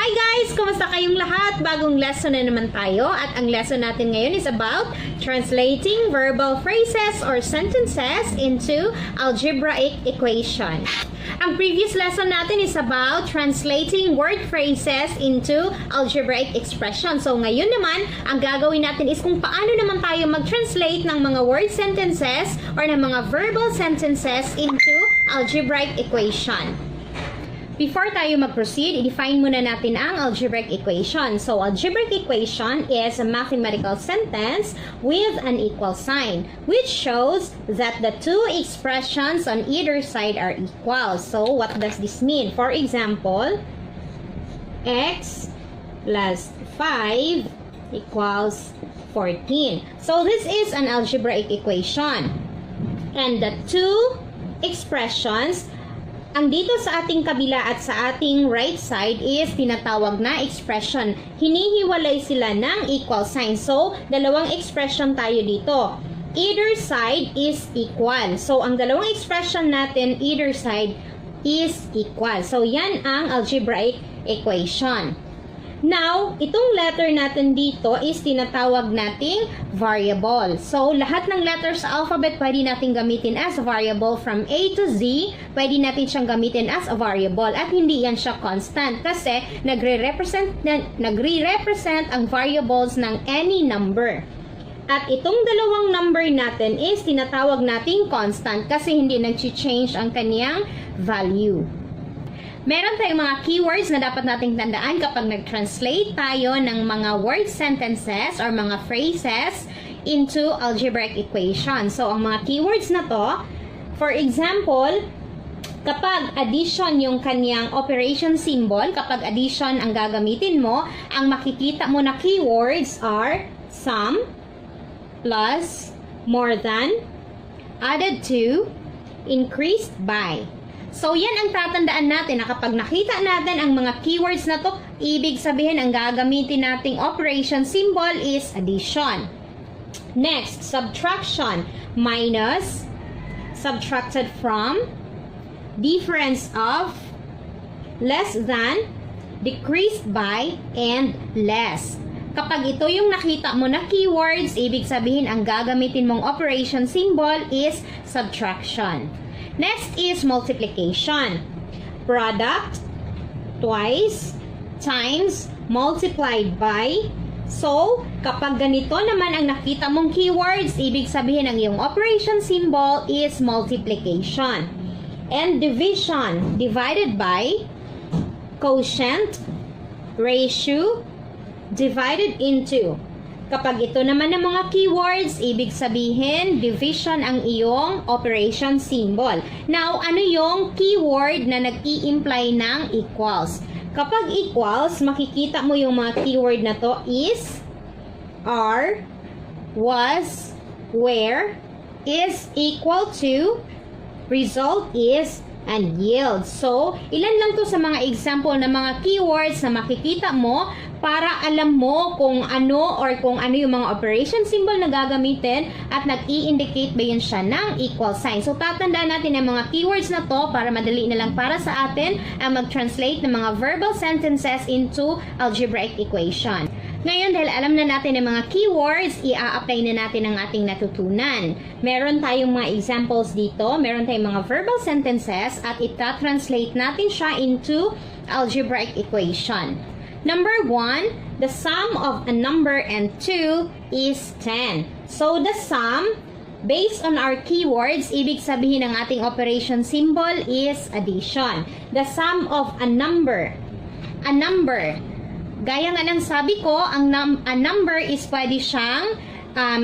Hi guys! Kumusta kayong lahat? Bagong lesson na naman tayo at ang lesson natin ngayon is about translating verbal phrases or sentences into algebraic equation. Ang previous lesson natin is about translating word phrases into algebraic expression. So ngayon naman, ang gagawin natin is kung paano naman tayo mag-translate ng mga word sentences or ng mga verbal sentences into algebraic equation. Before tayo mag-proceed, i-define muna natin ang algebraic equation. So, algebraic equation is a mathematical sentence with an equal sign, which shows that the two expressions on either side are equal. So, what does this mean? For example, x plus 5 equals 14. So, this is an algebraic equation. And the two expressions ang dito sa ating kabila at sa ating right side is tinatawag na expression. Hinihiwalay sila ng equal sign. So, dalawang expression tayo dito. Either side is equal. So, ang dalawang expression natin, either side is equal. So, yan ang algebraic equation. Now, itong letter natin dito is tinatawag nating variable. So, lahat ng letters sa alphabet pwede natin gamitin as variable from A to Z. Pwede natin siyang gamitin as a variable at hindi yan siya constant kasi nagre-represent ang variables ng any number. At itong dalawang number natin is tinatawag nating constant kasi hindi nag-change ang kaniyang value. Meron tayong mga keywords na dapat nating tandaan kapag nag-translate tayo ng mga word sentences or mga phrases into algebraic equation. So, ang mga keywords na to, for example, kapag addition yung kanyang operation symbol, kapag addition ang gagamitin mo, ang makikita mo na keywords are sum, plus, more than, added to, increased by. So, yan ang tatandaan natin na kapag nakita natin ang mga keywords na to, ibig sabihin ang gagamitin nating operation symbol is addition. Next, subtraction. Minus, subtracted from, difference of, less than, decreased by, and less. Kapag ito yung nakita mo na keywords, ibig sabihin ang gagamitin mong operation symbol is subtraction. Next is multiplication. Product, twice, times, multiplied by. So, kapag ganito naman ang nakita mong keywords, ibig sabihin ang iyong operation symbol is multiplication. And division, divided by, quotient, ratio, divided into. Kapag ito naman ang mga keywords, ibig sabihin, division ang iyong operation symbol. Now, ano yung keyword na nag-i-imply ng equals? Kapag equals, makikita mo yung mga keyword na to is, are, was, were, is equal to, result is, and yield. So, ilan lang to sa mga example na mga keywords na makikita mo para alam mo kung ano or kung ano yung mga operation symbol na gagamitin at nag-i-indicate ba yun siya ng equal sign. So, tatandaan natin ang mga keywords na to para madali na lang para sa atin ang mag-translate ng mga verbal sentences into algebraic equation. Ngayon, dahil alam na natin ang mga keywords, i-a-apply na natin ang ating natutunan. Meron tayong mga examples dito, meron tayong mga verbal sentences at ita-translate natin siya into algebraic equation. Number 1, the sum of a number and 2 is 10. So, the sum, based on our keywords, ibig sabihin ng ating operation symbol is addition. The sum of a number, gaya nga ng sabi ko, a number is pwede siyang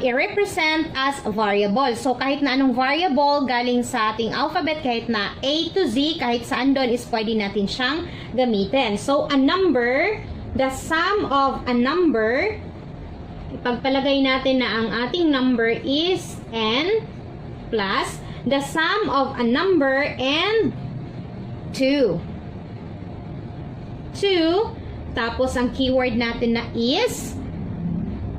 i-represent as a variable. So, kahit na anong variable galing sa ating alphabet, kahit na A to Z, kahit saan doon is pwede natin siyang gamitin. So, a number, the sum of a number, ipagpalagay natin na ang ating number is n plus the sum of a number and 2. 2, tapos ang keyword natin na is,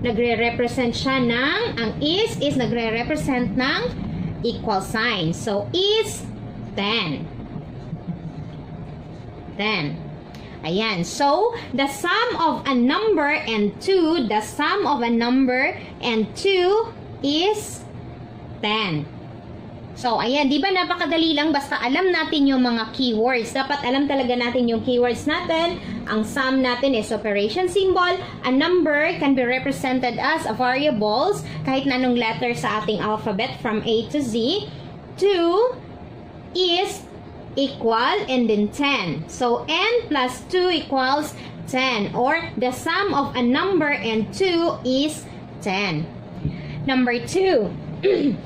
nagre-represent siya ng, ang is nagre-represent ng equal sign. So, is 10. 10. Ayan. So, the sum of a number and 2, the sum of a number and 2 is 10. So, ayan, di ba napakadali lang basta alam natin yung mga keywords. Dapat alam talaga natin yung keywords natin. Ang sum natin is operation symbol. A number can be represented as a variables kahit na anong letter sa ating alphabet from A to Z. 2 is equal and then 10. So, n plus 2 equals 10, or the sum of a number and 2 is 10. Number 2, 10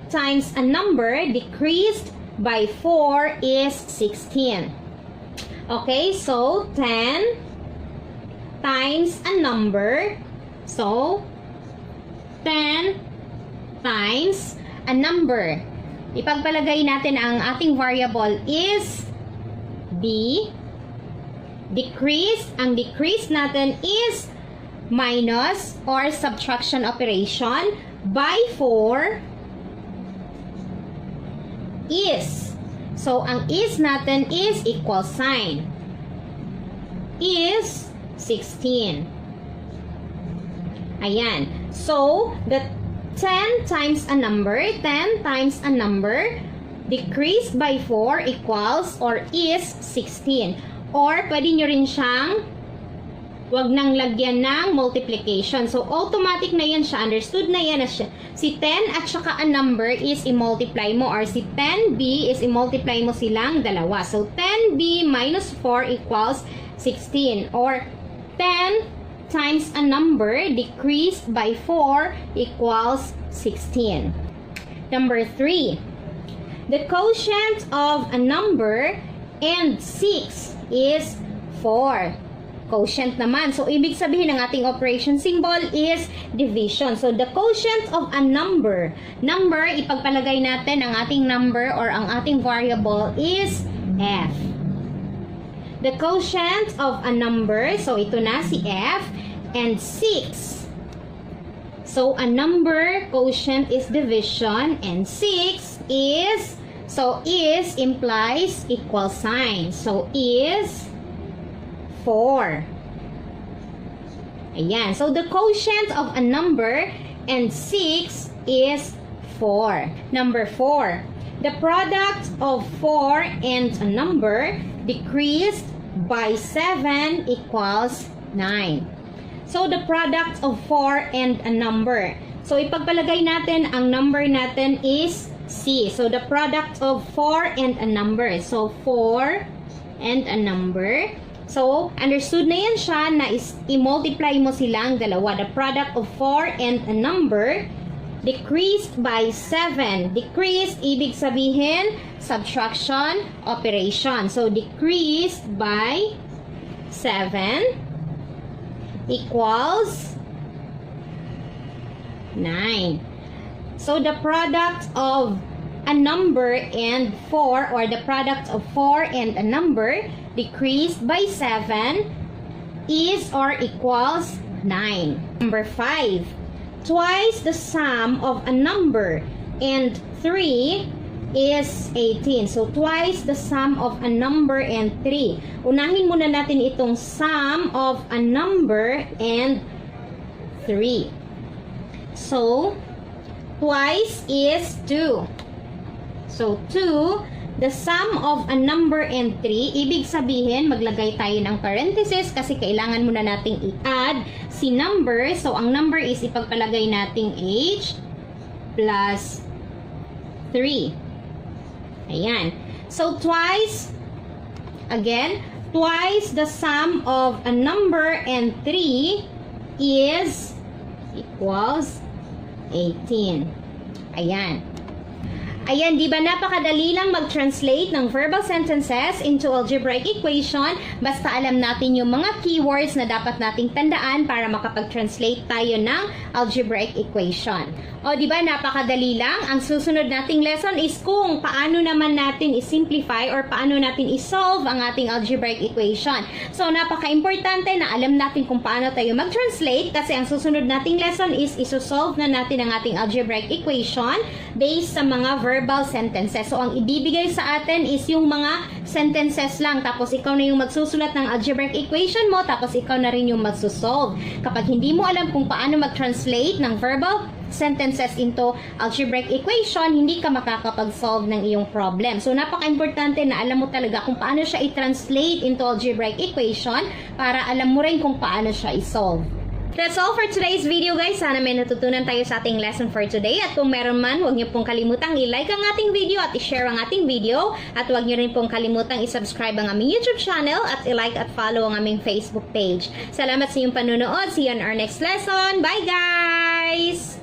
times a number decreased by 4 is 16. Okay, so 10 times a number, so 10 times a number. Ipagpalagay natin ang ating variable is B. Decrease. Ang decrease natin is minus or subtraction operation by 4 is. So, ang is natin is equal sign. Is 16. Ayan. So, the 10 times a number, 10 times a number, decreased by 4 equals or is 16. Or, pwede nyo rin siyang wag nang lagyan ng multiplication. So, automatic na yan siya. Understood na yan na siya. Si 10 at saka a number is i-multiply mo. Or si 10b is i-multiply mo silang dalawa. So, 10b minus 4 equals 16. Or, 10 times a number decreased by 4 equals 16. Number 3. The quotient of a number and 6 is 4. Quotient naman. So, ibig sabihin ng ating operation symbol is division. So, the quotient of a number. Number, ipagpalagay natin ang ating number or ang ating variable is f. The quotient of a number, so ito na si f, and 6. So, a number quotient is division, and 6 is, so is implies equal sign. So, is 4. Ayan. So, the quotient of a number and 6 is 4. Number 4. The product of 4 and a number decreased by 7 equals 9. So, the product of 4 and a number. So, ipagpalagay natin, ang number natin is C. So, the product of 4 and a number. So, 4 and a number. So, understood na yan siya na i-multiply mo silang dalawa. The product of 4 and a number decreased by 7. Decreased, ibig sabihin, subtraction operation. So, decreased by 7 equals 9. So, the product of a number and 4, or the product of 4 and a number decreased by 7 is or equals 9. Number 5. Twice the sum of a number and 3 is 18. So, twice the sum of a number and 3. Unahin muna natin itong sum of a number and 3. So, twice is 2. So, 2, the sum of a number and 3, ibig sabihin, maglagay tayo ng parenthesis kasi kailangan muna nating i-add si number. So, ang number is ipagpalagay nating h plus 3. Ayan. So, twice, again, twice the sum of a number and 3 is equals 18. Ayan. Ayan, di ba napakadali lang mag-translate ng verbal sentences into algebraic equation basta alam natin yung mga keywords na dapat nating tandaan para makapag-translate tayo ng algebraic equation. O, di ba napakadali lang? Ang susunod nating lesson is kung paano naman natin i-simplify or paano natin i-solve ang ating algebraic equation. So, napaka-importante na alam natin kung paano tayo mag-translate kasi ang susunod nating lesson is isosolve na natin ang ating algebraic equation based sa mga verbal sentences. So, ang ibibigay sa atin is yung mga sentences lang. Tapos, ikaw na yung magsusulat ng algebraic equation mo. Tapos, ikaw na rin yung magsusolve. Kapag hindi mo alam kung paano mag-translate ng verbal sentences into algebraic equation, hindi ka makakapag-solve ng iyong problem. So, napaka-importante na alam mo talaga kung paano siya i-translate into algebraic equation para alam mo rin kung paano siya i-solve. That's all for today's video, guys. Sana may natutunan tayo sa ating lesson for today. At kung meron man, huwag niyo pong kalimutang i-like ang ating video at i-share ang ating video. At huwag niyo rin pong kalimutang i-subscribe ang aming YouTube channel at i-like at follow ang aming Facebook page. Salamat sa iyong panunood. See you on our next lesson. Bye, guys!